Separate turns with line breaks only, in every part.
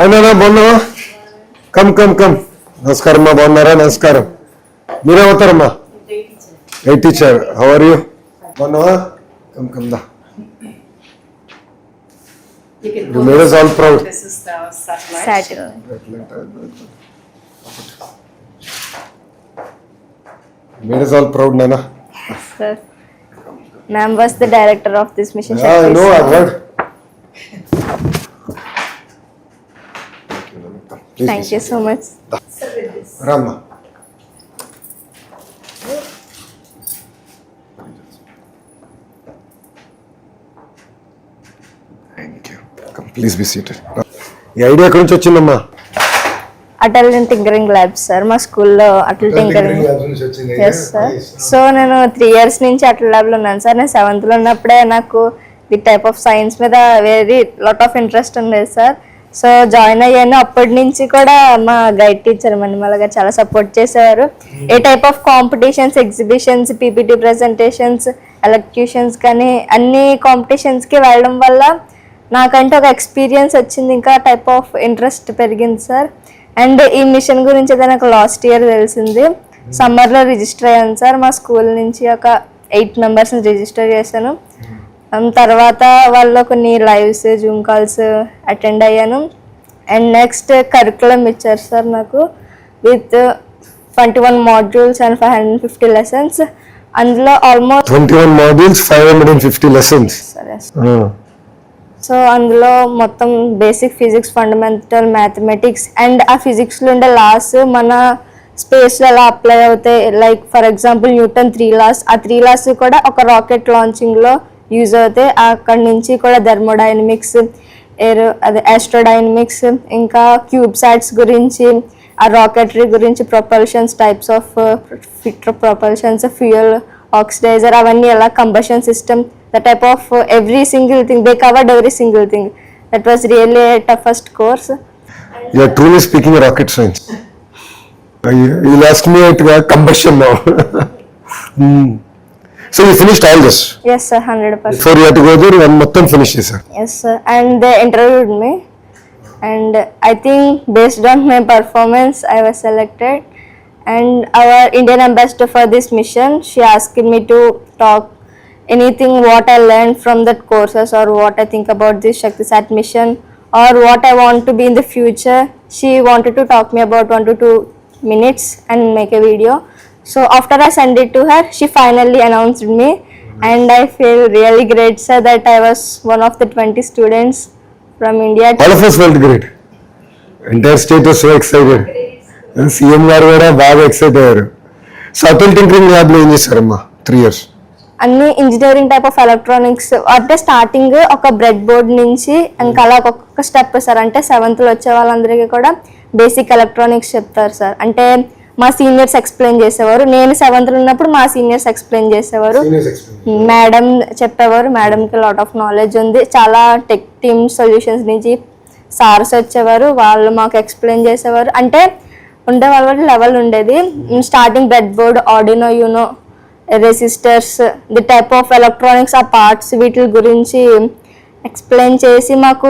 అయినా బాగున్నావా? Come come come. నమస్కారం అమ్మా, బాగున్నారా? నమస్కారం. మీరేమవుతారమ్మా? Eight teacher. How are you? బాగున్నావా? కమ్ కమ్ దా. You made us all proud.
This is the satellite.
Made us all proud, Nana.
Sir, ma'am was the director of this mission.
Yeah, I know, I've heard. Please,
Thank you so much.
Rama. Thank you. Come, please be seated. ఈ idea ఎక్కడి నుంచి వచ్చిందమ్మా?
Atal tinkering labs sir, మా స్కూల్లో Atal tinkering. Yes sir. So నేను 3 years నుంచి అటల్ ల్యాబ్లో ఉన్నాను సార్. నేను 7th లో ఉన్నప్పుడే నాకు ది టైప్ ఆఫ్ సైన్స్ మీద వెరీ లాట్ ఆఫ్ ఇంట్రెస్ట్ ఉండేది సార్. సో జాయిన్ అయ్యాను. అప్పటి నుంచి కూడా మా గైడ్ టీచర్ మణిమాల గారు చాలా సపోర్ట్ చేసేవారు. ఏ type of competitions, exhibitions, PPT presentations, elocutions కానీ అన్ని కాంపిటీషన్స్కి వెళ్ళడం వల్ల నాకంటే ఒక ఎక్స్పీరియన్స్ వచ్చింది, ఇంకా టైప్ ఆఫ్ ఇంట్రెస్ట్ పెరిగింది సార్. అండ్ ఈ మిషన్ గురించి అయితే నాకు లాస్ట్ ఇయర్ తెలిసింది. సమ్మర్లో రిజిస్టర్ అయ్యాను సార్. మా స్కూల్ నుంచి ఒక 8 members రిజిస్టర్ చేశాను. తర్వాత వాళ్ళు కొన్ని లైవ్స్, జూమ్ కాల్స్ అటెండ్ అయ్యాను. అండ్ నెక్స్ట్ కరికులం ఇచ్చారు సార్ నాకు విత్ 21 modules and 550 lessons. అందులో ఆల్మోస్ట్
21 modules, 550 lessons.
సరే. సో అందులో మొత్తం basic physics, fundamental mathematics and ఆ ఫిజిక్స్లో ఉండే లాస్ మన స్పేస్లో ఎలా అప్లై అవుతాయి. Like for example Newton 3 laws, ఆ 3 laws కూడా ఒక రాకెట్ లాంచింగ్లో యూజ్ అవుతాయి. అక్కడి నుంచి కూడా థర్మోడైనమిక్స్, అదే ఆస్ట్రోడైనమిక్స్, ఇంకా క్యూబ్సాట్స్ గురించి, ఆ రాకెటరీ గురించి, ప్రొపల్షన్స్, టైప్స్ ఆఫ్ ప్రొపల్షన్స్, ఫ్యూయల్, ఆక్సిడైజర్, అవన్నీ ఎలా, combustion system, the type of every single thing, they covered every single thing. That was really a toughest course.
You are truly speaking rocket science. You'll ask me at combustion now. So you finished all this?
Yes sir, 100%.
Before you had to go there, you mottam finish sir.
Yes sir, and they interviewed me and I think based on my performance I was selected. And our Indian ambassador for this mission, she asked me to talk anything what I learned from that courses or what I think about this ShaktiSat mission or what I want to be in the future. She wanted to talk me about 1 to 2 minutes and make a video. So after I sent it to her, she finally announced me and I feel really great sir that I was one of the 20 students from India.
All of us felt great. Entire state was so excited. CM గారు కూడా బాగా excite అయ్యారు. So Atal tinkering lab లో ఏం చేశారమ్మా 3 years?
అన్ని engineering type of electronics అంటే starting ఒక bread board నుంచి ఇంకా అలా ఒక్కొక్క స్టెప్ సార్. అంటే 7th లో వచ్చే వాళ్ళందరికీ కూడా బేసిక్ ఎలక్ట్రానిక్స్ చెప్తారు సార్. అంటే మా సీనియర్స్ ఎక్స్ప్లెయిన్ చేసేవారు. నేను 7th లో ఉన్నప్పుడు మా సీనియర్స్ ఎక్స్ప్లెయిన్ చేసేవారు. మేడం చెప్పేవారు. మేడంకి లాట్ ఆఫ్ నాలెడ్జ్ ఉంది. చాలా టెక్ టీమ్ సొల్యూషన్స్ నుంచి సార్స్ వచ్చేవారు. వాళ్ళు మాకు ఎక్స్ప్లెయిన్ చేసేవారు. అంటే ఉండే వాళ్ళ లెవెల్ ఉండేది. Starting bread board, Arduino Uno, resistors, the type of electronics, ఆ పార్ట్స్ వీటి గురించి ఎక్స్ప్లెయిన్ చేసి మాకు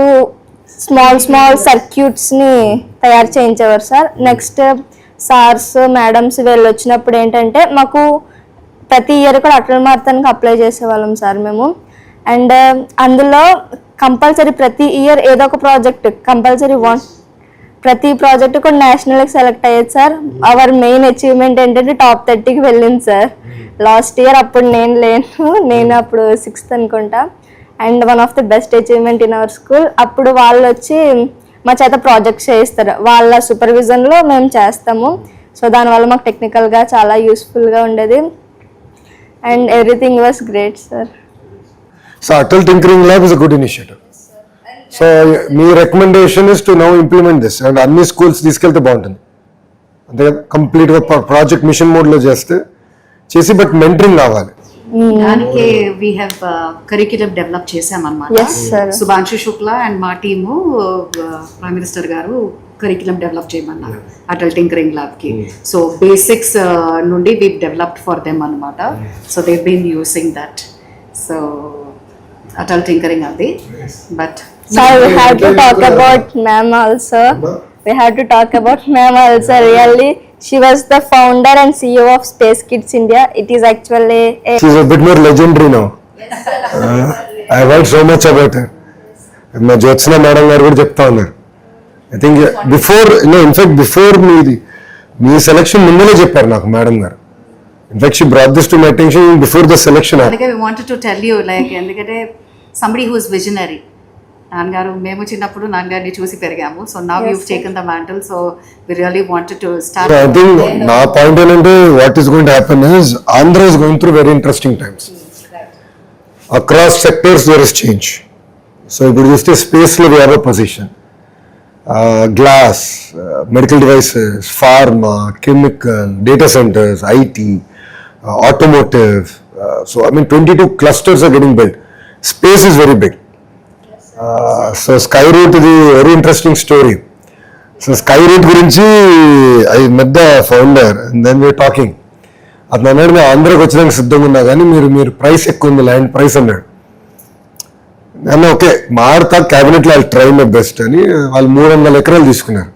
స్మాల్ సర్క్యూట్స్ని తయారు చేయించేవారు సార్. నెక్స్ట్ సార్స్, మేడమ్స్ వీళ్ళు వచ్చినప్పుడు ఏంటంటే మాకు ప్రతి ఇయర్ కూడా అటల్ మారథాన్కి అప్లై చేసేవాళ్ళం సార్ మేము. అండ్ అందులో కంపల్సరీ ప్రతి ఇయర్ ఏదో ఒక ప్రాజెక్ట్ కంపల్సరీ ప్రతి ప్రాజెక్ట్ కూడా నేషనల్కి సెలెక్ట్ అయ్యేది సార్. అవర్ మెయిన్ అచీవ్మెంట్ ఏంటంటే టాప్ 30కి వెళ్ళింది సార్. లాస్ట్ ఇయర్ అప్పుడు నేను అప్పుడు 6th అనుకుంటా. And one of the best achievement in our school. అప్పుడు వాళ్ళు వచ్చి మా చేత ప్రాజెక్ట్స్ చేయిస్తారు. వాళ్ళ సూపర్విజన్లో మేము చేస్తాము. సో దానివల్ల మాకు టెక్నికల్గా చాలా యూస్ఫుల్గా ఉండేది. And everything was great sir.
So Atal tinkering lab is a good initiative. So me recommendation is to now implement this and అన్ని స్కూల్స్ తీసుకెళ్తే బాగుంటుంది. అంతే కదా, కంప్లీట్గా ప్రాజెక్ట్ మిషన్ మోడ్లో చేసి బట్ మెంటరింగ్ కావాలి.
దానికి వీ హ్యావ్ కరిక్యులం డెవలప్ చేసామన్నమాట. సుభాన్షు శుక్లా అండ్ మా టీము ప్రైమ్ మినిస్టర్ గారు కరిక్యులం డెవలప్ చేయమన్నారు అటల్ టింకరింగ్ ల్యాబ్కి. సో బేసిక్స్ నుండి వీ డెవలప్డ్ ఫర్ దెమ్ అనమాట. So they been using that. So Atal tinkering అది. But
Sir, we have to talk about ma'am also. We have to talk about ma'am also. Really, she was the founder and CEO of Space Kids India. It is actually a
She's a bit more legendary now. I've heard so much about her. మా Jyotsna madam గారు కూడా చెప్తా ఉన్నారు. I think before in fact before మీ selection ముందునే చెప్పారు నాకు madam గారు. In fact she brought this to my attention before the selection.
అందుకే we wanted to tell you like ఎందుకంటే somebody who is visionary. నాన్నగారు మేము చిన్నప్పుడు నాన్నగారిని చూసి పెరిగాము. So now you've taken the mantle, so we really wanted to start.
I think నా point ఏంటంటే what is going to happen is Andhra is going through very interesting times. Across sectors there is change. So ఇప్పుడు చూస్తే స్పేస్లో we have a position. Glass, medical devices, pharma, chemical, data centres, IT, automotive. So I mean 22 clusters are getting built. Space is very big. So Skyroot is a very interesting story. So Skyroot గురించి I met the founder and then we were talking. అతను అన్నాడు నేను ఆంధ్రాకి వచ్చడానికి సిద్ధంగా ఉన్నా కానీ మీరు price ఎక్కువ ఉంది, ల్యాండ్ ప్రైస్ అన్నాడు. నేను ఓకే మారుతా క్యాబినెట్లో వాళ్ళు ట్రై మై బెస్ట్ అని వాళ్ళు 300 ఎకరాలు తీసుకున్నారు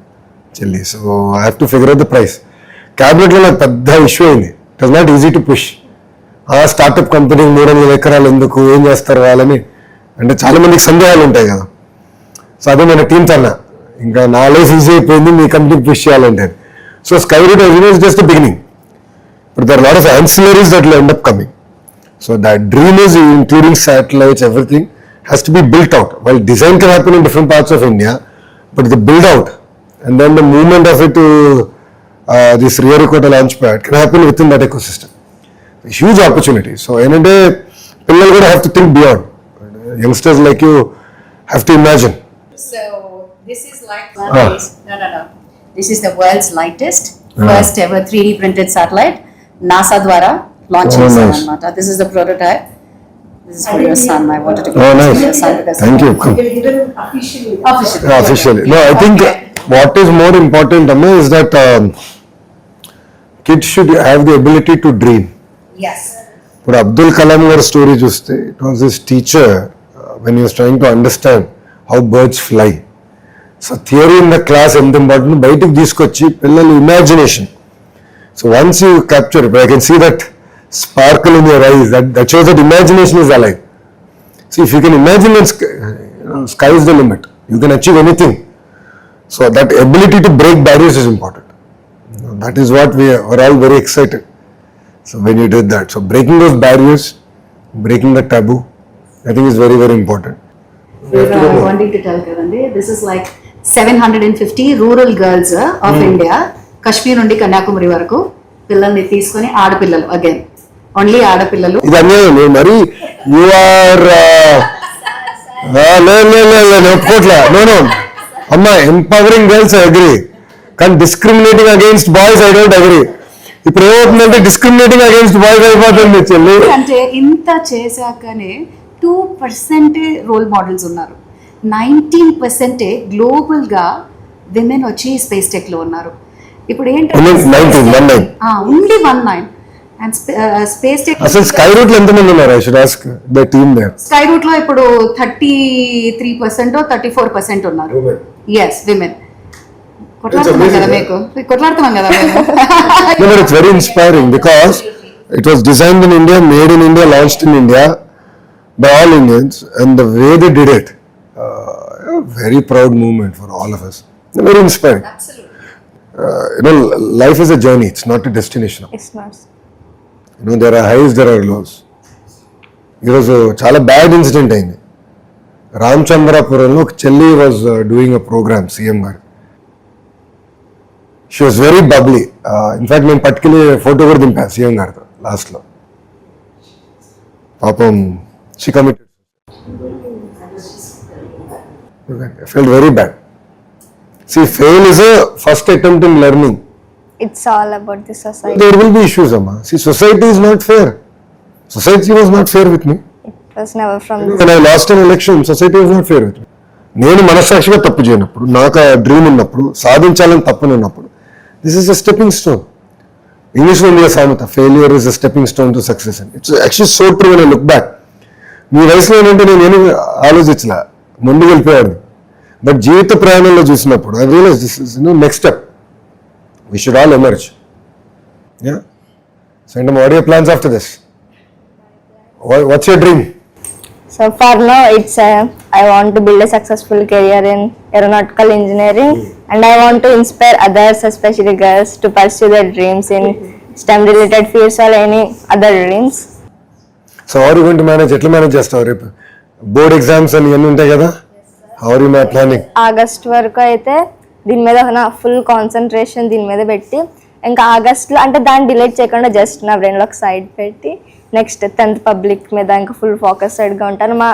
చెల్లి. So I have to figure out the price. క్యాబినెట్లో నాకు పెద్ద ఇష్యూ అయింది. It was not easy to push. Startup company 300 ఎకరాలు ఎందుకు, ఏం చేస్తారు వాళ్ళని అంటే చాలా మందికి సందేహాలు ఉంటాయి కదా. సో అదే నేను టీమ్తో అన్నా ఇంకా నా లైఫ్ ఈజీ అయిపోయింది మీ కంపెనీకి పుష్ చేయాలంటే. So Skyroot is just beginning. But there are a lot of ancillaries that will end up coming. So that dream is, including satellites, everything has to be built out. While design can happen in different parts of India, but the build out and then the movement of it to this Sriharikota launchpad can happen within that ecosystem. A huge opportunity. So another people going to have to think beyond. Youngsters like you have to imagine.
So this is like no. This is the world's lightest, first ever 3D printed satellite. NASA ద్వారా launch చేశారు అన్నమాట. This is the prototype. This is for your son. I wanted to give
Oh, nice.
to your son because
Thank you. Officially. No, I think what is more important, Amma, is that kids should have the ability to dream.
Yes.
ఇప్పుడు అబ్దుల్ కలాం గారి story చూస్తే it was his teacher when you was trying to understand how birds fly. So theory in the class ఎంత important బయటకు తీసుకొచ్చి పిల్లలు imagination. So once you capture I can see that sparkle in your eyes that shows that imagination is alive. So if you can imagine sky is the limit, you can achieve anything. So that ability to break barriers is important. That is what we are all very excited. So when you did that, so breaking those barriers, breaking the taboo, I think is very, very important.
I wanted to tell Karandi, this is like 750 rural girls of India, Kashmir నుండి కన్యాకుమారి వరకు పిల్లల్ని తీసుకొని ఆడపిల్లలు again only ఆడపిల్లలు.
ఇది అన్యాయం మరి you are ఒప్పుకోట్లా. No అమ్మా ఎంపవరింగ్ గర్ల్స్ ఐ అగ్రీ కానీ discriminating against boys I don't agree. ఇప్పుడు ఏమవుతుందంటే డిస్క్రిమినేటింగ్ అగైన్స్ట్ బాయ్స్ అయిపోతుంది చెల్లి.
అంటే ఇంత చేశాకనే 2% రోల్ మోడల్స్ ఉన్నారు. 19% గ్లోబల్ గా విమెన్ వచ్చి స్పేస్ టెక్ లో ఉన్నారు. ఇప్పుడు ఏంటంటే ఓన్లీ 19 అండ్ స్పేస్ టెక్
అసలు స్కై రూట్ లో ఎంతమంది ఉన్నారు? I should ask the team there.
Skyroot లో ఇప్పుడు 33% 34% ఉన్నారు. Yes women. కొట్లాడుతున్నాం కదా మేము.
No, but it's very inspiring because it was designed in India, made in India, launched in India by all Indians, and the way they did it, a very proud moment for all of us. Very inspiring. Absolutely. Life is a journey; it's not a destination.
it's not.
There are highs, there are lows. ఈరోజు చాలా bad incident అయింది. రామచంద్రాపురంలో ఒక చెల్లి was doing a program CM గారు. She was very bubbly. In fact నేను పట్టుకెళ్ళి photo కూడా దింపా సీఎం గారితో లాస్ట్లో. పాపం she committed. Felt very bad. See, fail is a first attempt in learning.
It's all about the society.
There will be issues, Amma. See, society is not fair. Society was not fair with me.
It was never from
When I lost an election, society was not fair with me. నేను మనస్సాక్షిగా తప్పు చేయనప్పుడు, నాకు ఆ dream ఉన్నప్పుడు, సాధించాలని తప్పని ఉన్నప్పుడు, this is a stepping stone. ఇంగ్లీష్లో ఉంది సామెత, failure is a stepping stone to success అని. It's actually so true when I look back. మీ వయసులో ఏంటంటే నేను ఆలోచించలే, ముందుకు వెళ్ళిపోయాడు. బట్ జీవిత ప్రయాణంలో చూసినప్పుడు I realise this is next step. We should all emerge. Yeah. So, what are your plans after this? What's your dream?
So for now, it's I want to build a successful career in aeronautical engineering, and I want to inspire others, especially girls, to pursue their dreams in STEM-related fields or any other dreams.
So, how are you going to manage? ఎట్లా manage చేస్తావు? రేపు board exams అని ఇవన్నీ ఉంటాయి కదా. How are you planning?
August వరకు అయితే దీని మీద నా ఫుల్ కాన్సన్ట్రేషన్ దీని మీద పెట్టి, ఇంకా ఆగస్ట్లో అంటే దాన్ని డిలీట్ చేయకుండా జస్ట్ నా బ్రెయిన్లో ఒక సైడ్ పెట్టి నెక్స్ట్ 10th పబ్లిక్ మీద ఇంకా ఫుల్ ఫోకస్డ్గా ఉంటాను. మా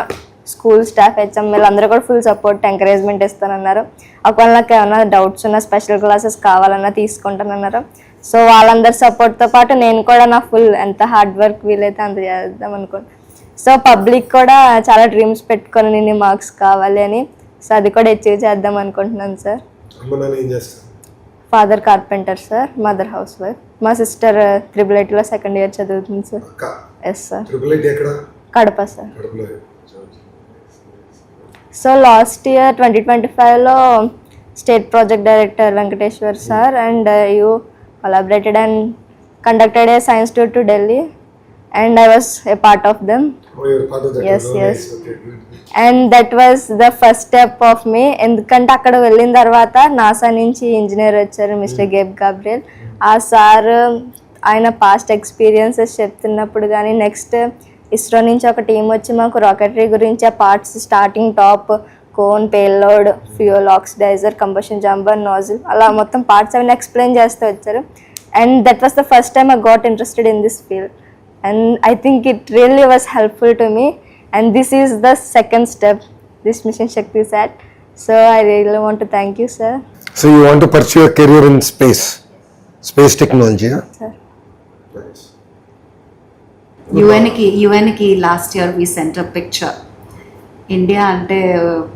స్కూల్ స్టాఫ్ హెచ్ఎంఎల్ అందరూ కూడా ఫుల్ సపోర్ట్ ఎంకరేజ్మెంట్ ఇస్తానన్నారు. ఒకవేళ నాకు ఏమైనా డౌట్స్ ఉన్నా స్పెషల్ క్లాసెస్ కావాలన్నా తీసుకుంటానన్నారు. సో వాళ్ళందరి సపోర్ట్తో పాటు నేను కూడా నా ఫుల్ ఎంత హార్డ్ వర్క్ వీలైతే అంత చేద్దాం అనుకోండి. సో పబ్లిక్ కూడా చాలా డ్రీమ్స్ పెట్టుకొని నేను మార్క్స్ కావాలి అని, సో అది కూడా అచీవ్ చేద్దాం అనుకుంటున్నాను sir. Father carpenter sir, mother housewife. మా సిస్టర్ 888లో 2nd year చదువుతుంది sir. Yes sir, Kadapa sir. So last year 2025లో state project director Venkateshwar sir and you collaborated and conducted a science tour to Delhi, and I was a part of them.
Oh, you're part of that.
Yes,
oh,
yes.
Nice. Okay, good.
And that was the first step of me. ఎందుకంటే అక్కడ వెళ్ళిన తర్వాత NASA నుంచి engineer వచ్చారు mister గేబ్ Gabriel. ఆ sir ఆయన past experiences చెప్తున్నప్పుడు కానీ నెక్స్ట్ ఇస్రో నుంచి ఒక టీం వచ్చి మాకు రాకెటరీ గురించి ఆ parts starting top cone, payload, fuel, oxidiser, combustion chamber, nozzle అలా మొత్తం పార్ట్స్ అవన్నీ ఎక్స్ప్లెయిన్ చేస్తూ వచ్చారు. And that was the first time I got interested in this field, and I think it really was helpful to me, and this is the second step this Mission Shakti sat. So I really want to thank you, sir.
So you want to pursue a career in space technology, huh?
Sir.
Nice.
UN కి last year we sent a picture. India అంటే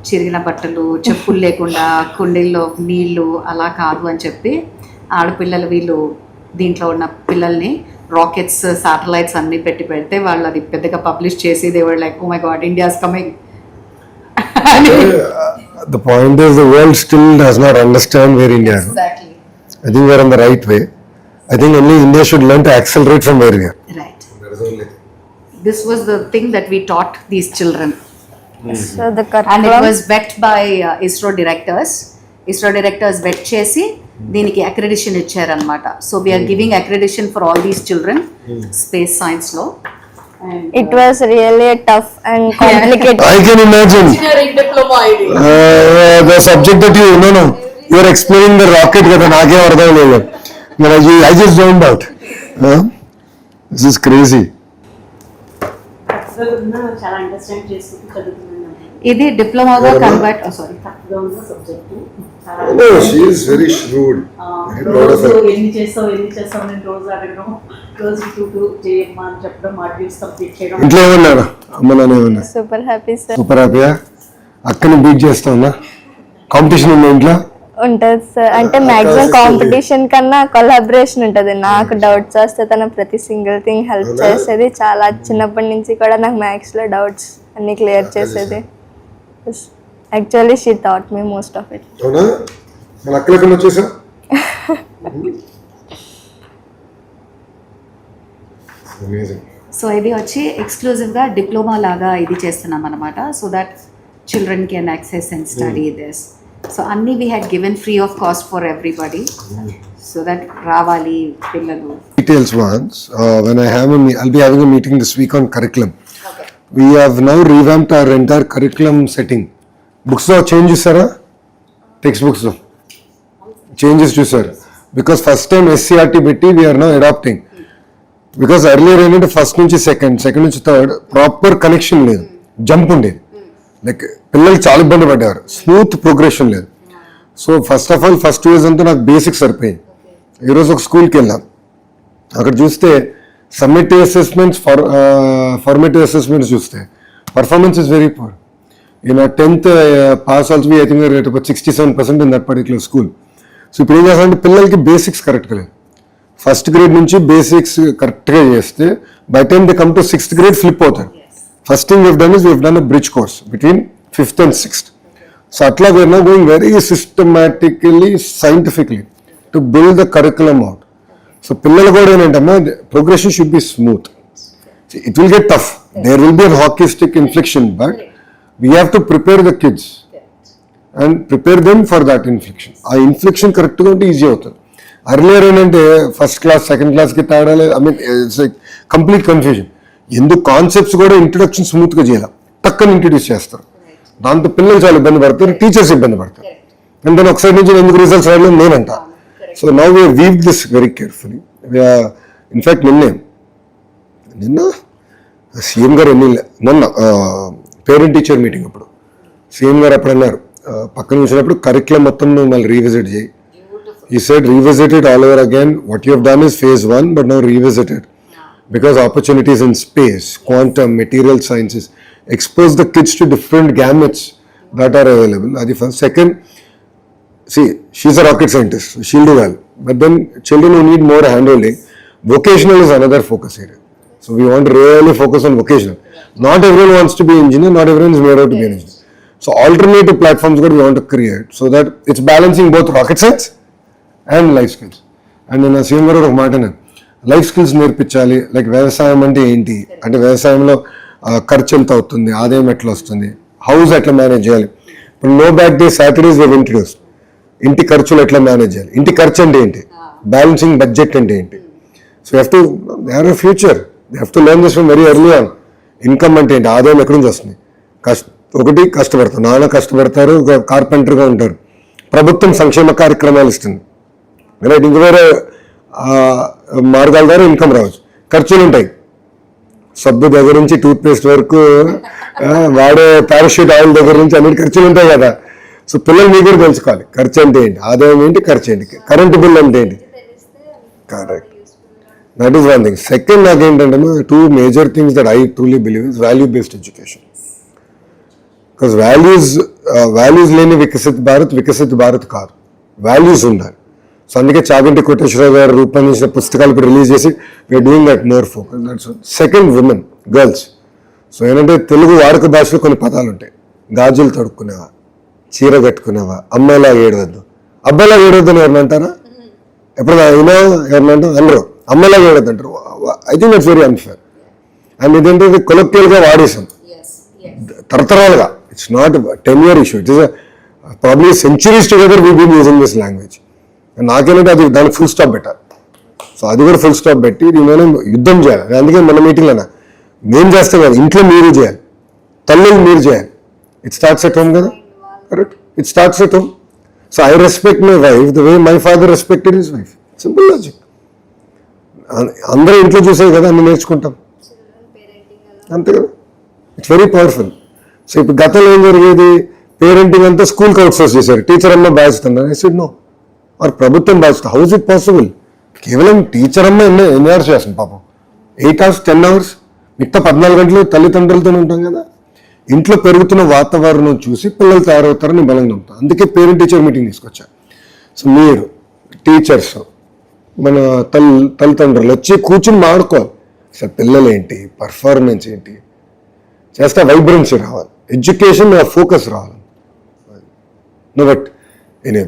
చిరిగిన బట్టలు, చెప్పులు లేకుండా కుండీల్లో నీళ్లు అలా కాదు అని చెప్పి ఆడపిల్లలు వీళ్ళు దీంట్లో ఉన్న పిల్లల్ని రాకెట్స్, శాటిలైట్స్ అన్ని పెడితే వాళ్ళు అది పెద్దగా పబ్లిష్ చేసి they were like, oh my God, India's coming.
The point is the world still does not understand where India is.
Exactly.
I think we are on the right way. I think only India should learn to accelerate from where we are.
Right. This was the thing that we taught these children.
So the
And it
curriculum,
was vetted by ISRO directors. ISRO directors vet చేసి దీనికి accreditation ఇచ్చారనమాట. So we're giving accreditation for all these children space science లో.
it was really a tough and complicated.
I can imagine. The subject that you are explaining the rocket kada naake ardham lelu. I just zoned out. This is crazy.
చాలా understand చేసుకుంటూ చదువుతున్నాను.
ఇది డిప్లొమాగా convert, sorry,
తక్కువగా ఉన్న subject.
No, she is very shrewd.
రోజు ఎన్ని చేస్తావు నేను రోజు అడగడం, రోజు టూ చేయమ్మా అని చెప్పడం, మాడ్యూల్స్ కంప్లీట్ చేయడం.
ఇంట్లో ఏమన్నారా? అమ్మ నాన్న ఏమన్నా?
Super happy, sir.
సూపర్ హ్యాపీయా? అక్కని బీట్ చేస్తావునా? కాంపిటీషన్ ఉందా ఇంట్లో?
ఉంటుంది సార్. అంటే మ్యాక్సిమం కాంపిటీషన్ కన్నా కొలాబరేషన్ ఉంటుంది. నాకు డౌట్స్ వస్తే తన ప్రతి సింగిల్ థింగ్ హెల్ప్ చేసేది. చాలా చిన్నప్పటి నుంచి కూడా నాకు మ్యాథ్స్లో డౌట్స్ అన్ని క్లియర్ చేసేది. Actually she thought me most of it.
అవునా? మన అక్కలకి వచ్చేసా? అమేజింగ్.
సో ఇది వచ్చి ఎక్స్క్లూజివ్గా డిప్లొమా లాగా ఇది చేస్తున్నాం అనమాట. So that children can access and study this. So అన్నీ we had given free of cost for everybody, so that రావాలి పిల్లలు.
Details once. When I'll be having a meeting this week on curriculum.
Okay.
We have now revamped our entire curriculum setting. Books లో change చేస్తారా? Text books లో changes చూసారు? Because first time SCRT పెట్టి we're now adapting. Because earlier ఏంటంటే first నుంచి second నుంచి third proper connection లేదు, jump ఉండేది. లైక్ పిల్లలు చాలా ఇబ్బంది పడ్డారు, స్మూత్ ప్రోగ్రెషన్ లేదు. So first of all first 2 years అంతా నాకు బేసిక్స్ సరిపోయింది. ఈరోజు ఒక స్కూల్కి వెళ్ళాం, అక్కడ చూస్తే సమ్మేటివ్ అసెస్మెంట్స్, ఫార్మేటివ్ అసెస్మెంట్స్ చూస్తే performance is very poor. In our 10th pass also I think we are at about 67% in that particular school. So ఇప్పుడు ఏం చేస్తామంటే పిల్లలకి బేసిక్స్ కరెక్ట్గా లేదు. ఫస్ట్ గ్రేడ్ నుంచి బేసిక్స్ కరెక్ట్గా చేస్తే by time they come to 6th grade flip అవుతారు. First thing we've done is we've done a bridge course between 5th and 6th. So atla we're now going very systematically, scientifically to build the curriculum out. So పిల్లలు కూడా ఏంటంటే progression should be smooth. See, it will get tough. There will be a hockey stick infliction, but we have to prepare the kids and prepare them for that infliction. ఆ infliction కరెక్ట్గా ఉంటే easy అవుతుంది. Earlier ఏంటంటే first class second క్లాస్కి తేడాలే, I mean it's like complete confusion. ఎందుకు concepts కూడా introduction స్మూత్గా చేయాలి, టక్కని ఇంట్రడ్యూస్ చేస్తారు. దాంతో పిల్లలు చాలా ఇబ్బంది పడతారు, టీచర్స్ ఇబ్బంది పడతారు. అండ్ దెన్ ఒకసారి నుంచి ఎందుకు రిజల్ట్స్ రావడం నేనంట. So now we weave this very carefully. In fact నిన్న సీఎం గారు మొన్న పేరెంట్ టీచర్ మీటింగ్ అప్పుడు సీఎం గారు అప్పుడు అన్నారు, పక్కన చూసినప్పుడు కరిక్యులం మొత్తం నువ్వు మళ్ళీ రీవిజిట్ చేయి. He said revisit it all over again. What you have done is phase 1, but now revisit it. Because opportunities in space, quantum, material sciences, expose the kids to different gamuts that are available. That's the first. Second, see, she's a rocket scientist, so she'll do well. But then children who need more handholding, vocational is another focus area. So we want to really focus on vocational. Not everyone wants to be an engineer, not everyone is made out to be an engineer. So alternative platforms that we want to create so that it's balancing both rocket science and life skills. And నేను CM గారు ఒక మాట life skills నేర్పించాలి. Like వ్యవసాయం అంటే ఏంటి, అంటే వ్యవసాయంలో ఖర్చు ఎంత అవుతుంది, ఆదాయం ఎట్లా వస్తుంది, హౌస్ ఎట్లా మేనేజ్ చేయాలి. ఇప్పుడు no bag day Saturdays we've introduce, ఇంటి ఖర్చులు ఎట్లా మేనేజ్ చేయాలి, ఇంటి ఖర్చు అంటే ఏంటి, బ్యాలెన్సింగ్ బడ్జెట్ అంటే ఏంటి. So have to have a future, they have to learn this from very early on. Income అంటే ఏంటి, ఆదాయం ఎక్కడి నుంచి వస్తుంది, ఒకటి కష్టపడతారు, నాన్న కష్టపడతారు, కార్పెంటర్గా ఉంటారు, ప్రభుత్వం సంక్షేమ కార్యక్రమాలు ఇస్తుంది, రైట్, ఇంక వేరే మార్గాల ద్వారా ఇన్కమ్ రావచ్చు. ఖర్చులు ఉంటాయి, సబ్బు దగ్గర నుంచి టూత్పేస్ట్ వరకు, వాడే పారాషూట్ ఆయిల్ దగ్గర నుంచి అన్ని ఖర్చులు ఉంటాయి కదా. సో పిల్లలు మీకు కూడా తెలుసుకోవాలి ఖర్చు అంటే ఏంటి, ఆదాయం ఏంటి, ఖర్చు ఏంటి, కరెంటు బిల్ అంటే ఏంటి. Correct, that is one thing. Second నాకేంటంటే 2 major things that I truly believe is value-based education. Because values లేని వికసిత్ భారత్ కాదు, వాల్యూస్ ఉండాలి. సో అందుకే చాగంటి కోటేశ్వరరావు గారు రూపొందించిన పుస్తకాలు ఇప్పుడు రిలీజ్ చేసి we're doing that more focus. That's second, women, girls. So ఏంటంటే తెలుగు వాడుక భాషలో కొన్ని పదాలు ఉంటాయి. గాజులు తడుక్కునేవా, చీర కట్టుకునేవా, అమ్మాయిలాగా ఏడవద్దు, అబ్బాయిలాగా ఏడవద్దు అని ఎవరిని అంటారా? ఎప్పుడైనా అయినా ఎవరిని అంటారు? అందరూ అమ్మాయిలాగా ఏడవద్దు అంటారు. I think that's very unfair. And ఇదేంటే కొలెక్టివ్గా వాడేసాం తరతరాలుగా. It's not 10-year issue, it is probably centuries together we've been using this language. నాకేంటంటే అది దానికి ఫుల్ స్టాప్ పెట్టాలి. సో అది కూడా ఫుల్ స్టాప్ పెట్టి దీని మీద యుద్ధం చేయాలి. అందుకే మన మీటింగ్లో మేము చేస్తాం కదా, ఇంట్లో మీరు చేయాలి, తల్లులు మీరు చేయాలి. ఇట్ స్టార్ట్స్ ఎట్ హోమ్ కదా, correct, it starts at home. So I respect my wife the way my father respected his wife. Simple logic. అందరూ ఇంట్లో చూసేది కదా అన్ని నేర్చుకుంటాం, అంతే కదా. It's very powerful. సో ఇప్పుడు గతంలో ఏం జరిగేది, పేరెంటింగ్ అంతా స్కూల్కి అవుట్సోర్స్ చేశారు, టీచర్ అమ్మ బాధ్యత. ఐ సెడ్ నో, ఆర్ ప్రభుత్వం బాధ్యత. How is it possible? కేవలం టీచర్ అమ్మ ఎన్ని అవర్స్ చేస్తుంది పాపం, 8 hours 10 hours, మిగతా 14 గంటలు తల్లిదండ్రులతో ఉంటాం కదా. ఇంట్లో పెరుగుతున్న వాతావరణం చూసి పిల్లలు తయారవుతారని బలంగా నమ్ముతాం. అందుకే పేరెంట్ టీచర్ మీటింగ్ తీసుకొచ్చారు. సో మీరు టీచర్స్, మన తల్లిదండ్రులు వచ్చి కూర్చుని మాట్లాడుకోవాలి. అసలు పిల్లలు ఏంటి, పర్ఫార్మెన్స్ ఏంటి చేస్తే వైబ్రెన్సీ రావాలి, ఎడ్యుకేషన్ ఫోకస్ రావాలి. No but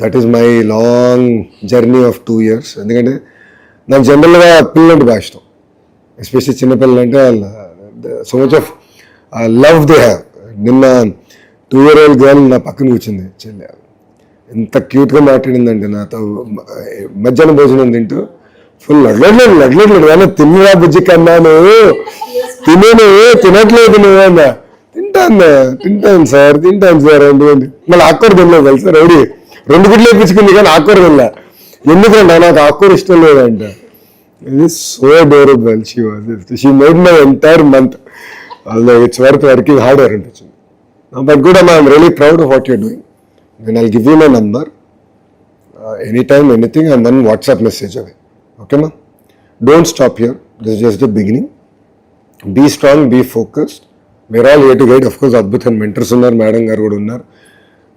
that is my long journey of 2 years. ఎందుకంటే నాకు జనరల్గా పిల్లలు అంటే బాగా ఇష్టం, ఎస్పెషల్లీ చిన్నపిల్లలు అంటే so much of love they have. నిన్న 2-year-old గర్ల్ నా పక్కన కూర్చుంది, చెల్లి, ఎంత క్యూట్గా మాట్లాడిందంటే నాతో. మధ్యాహ్నం భోజనం తింటూ ఫుల్ లడ్లెడ్లేదు కానీ తిన్నరా బుజ్జి కన్నాను, తినట్లేదు నువ్వు అన్నా. తింటాను సార్ అండి. మళ్ళీ ఆకుకూర తినలేదు తెలుసా, రౌడీ 2 గుడ్లు వేయించుకుంది కానీ ఆకుకూర తినలే. ఎందుకంటే నాకు ఆకుకూర ఇష్టం లేదంట. ఇది so adorable. She made my entire month. It's worth working harder అనిపించింది. బట్ గుడ్ అమ్మా, I'm really proud of what you're doing. నేను I'll give you my number, any time anything, and 1 WhatsApp message away. Okay ma, don't stop here, this is just the beginning. Be strong, be focused. We're all here to guide. Of course adbhutam mentors unnaru, madam garu kuda unnaru,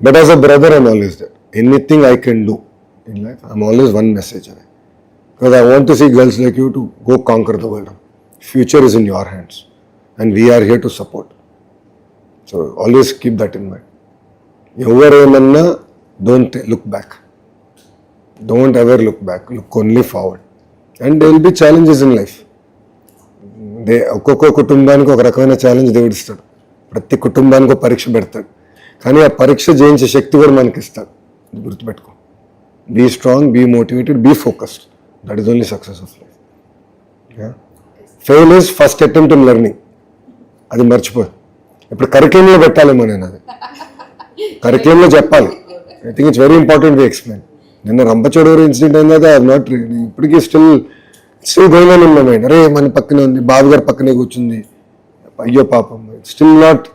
but as a brother I'm always there. Anything I can do in life, I'm always 1 message away, because I want to see girls like you to go conquer the world. Future is in your hands. and we are here to support. So always keep that in mind. ఎవరేమన్నా don't look back. Don't ever look back. Look only forward. And there will be challenges in life. ఒక్కొక్క కుటుంబానికి ఒక రకమైన challenge దేవుడు ఇస్తాడు. ప్రతి కుటుంబానికి ఒక పరీక్ష పెడతాడు. కానీ ఆ పరీక్ష జయించే శక్తి కూడా మనకి ఇస్తాడు. గుర్తుపెట్టుకో. Be strong, be motivated, be focused. That is only success of life. Fail is first attempt in learning. అది మర్చిపోయి ఇప్పుడు కరిక్యులంలో పెట్టాలేమో నేను అది కరిక్యులంలో చెప్పాలి. I think it's very important we explain. నిన్న రంపచోడవరం ఇన్సిడెంట్ అయింది కదా, ఐ నాట్ ఇప్పటికీ still going on in my mind. అరే మన పక్కనే ఉంది, బాబు గారు పక్కనే కూర్చుంది, అయ్యో పాపం. స్టిల్ నాట్,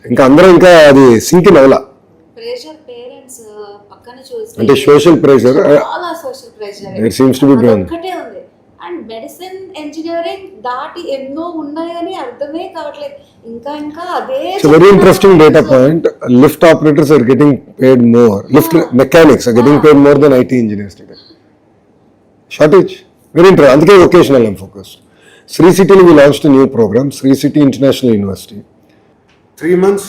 ఇంకా అందరం ఇంకా అది సింక్ ఇన్ అవలా.
ప్రెషర్ పేరెంట్స్ పక్కన చూసి
అంటే సోషల్ ప్రెషర్
చాలా social pressure
there seems to be beyond.
ఒక్కటే ఉంది. అండ్ మెడిసిన్ ఇంజనీరింగ్ దాటి ఎన్నో ఉన్నాయని అర్థమే కావట్లేదు. ఇంకా ఇంకా అదే
very interesting data point. Lift operators are getting paid more, lift mechanics are getting paid more than IT engineers today. Shortage, very interest. అందుకే వొకేషనల్ ఐఎమ్ ఫోకస్డ్. శ్రీ సిటీలో we launched new programme, Sri City International University. 3 months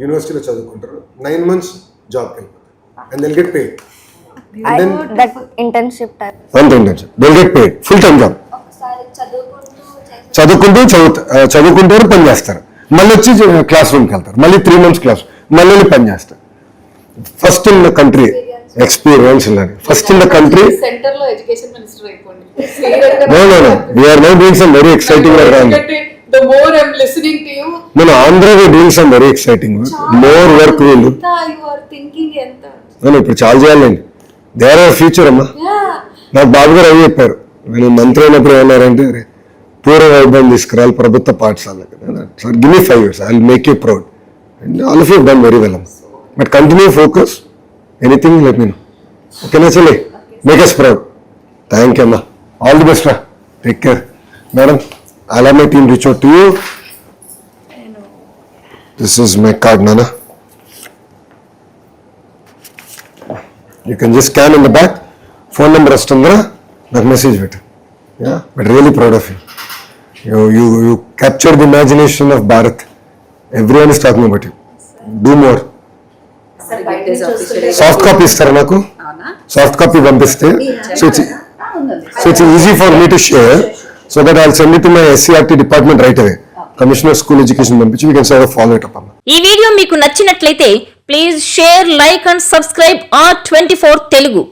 యూనివర్సిటీలో చదువుకుంటారు, 9 months జాబ్కి వెళ్ళిపోతారు, and they'll get paid.
That internship type.
They'll get paid, full time job. చదువుకుంటారు, పని చేస్తారు, మళ్ళీ వచ్చి క్లాస్ రూమ్కి వెళ్తారు, మళ్ళీ 3 months క్లాస్, మళ్ళీ పని చేస్తారు. First in the country experience, first in the country.
Centre లో ఎడ్యుకేషన్ మినిస్టర్ అయిపోండి.
No, we are now doing some very exciting work.
The more I'm listening to you,
No, Andhra we are doing some very exciting work. More work we will do.
you are thinking ఎంత.
No, ఇప్పుడు చాలా చేయాలండి. They are our future అమ్మా. నాకు బాబు గారు అవి చెప్పారు. నేను మంత్రి అయినప్పుడు ఏమన్నారంటే, పూర్వ వైభవం తీసుకురాలి ప్రభుత్వ పాఠశాలకు. Sir give me 5 years, I will make you proud. And all of you done very well అమ్మా. But continue focus, anything let me know. ఓకేనా చెల్లి? Make us proud. Thank you అమ్మా. ఆల్ ది బెస్ట్ రా. Take care. Madam, I'll have my team reach out to you. This is my card, Nana. You can just scan in the back. Phone number Astandra, that message with. Yeah, but really proud of you. You captured the imagination of Bharat. Everyone is talking about you. Do more. Soft copy istara naku. Soft copy పంపిస్తే. So it's easy for me to share. So that I'll send it to my SCRT department right away. Commissioner of School Education పంపించి we can sort of follow it up.
ఈ video మీకు నచ్చినట్లయితే please share, like and subscribe R24 Telugu.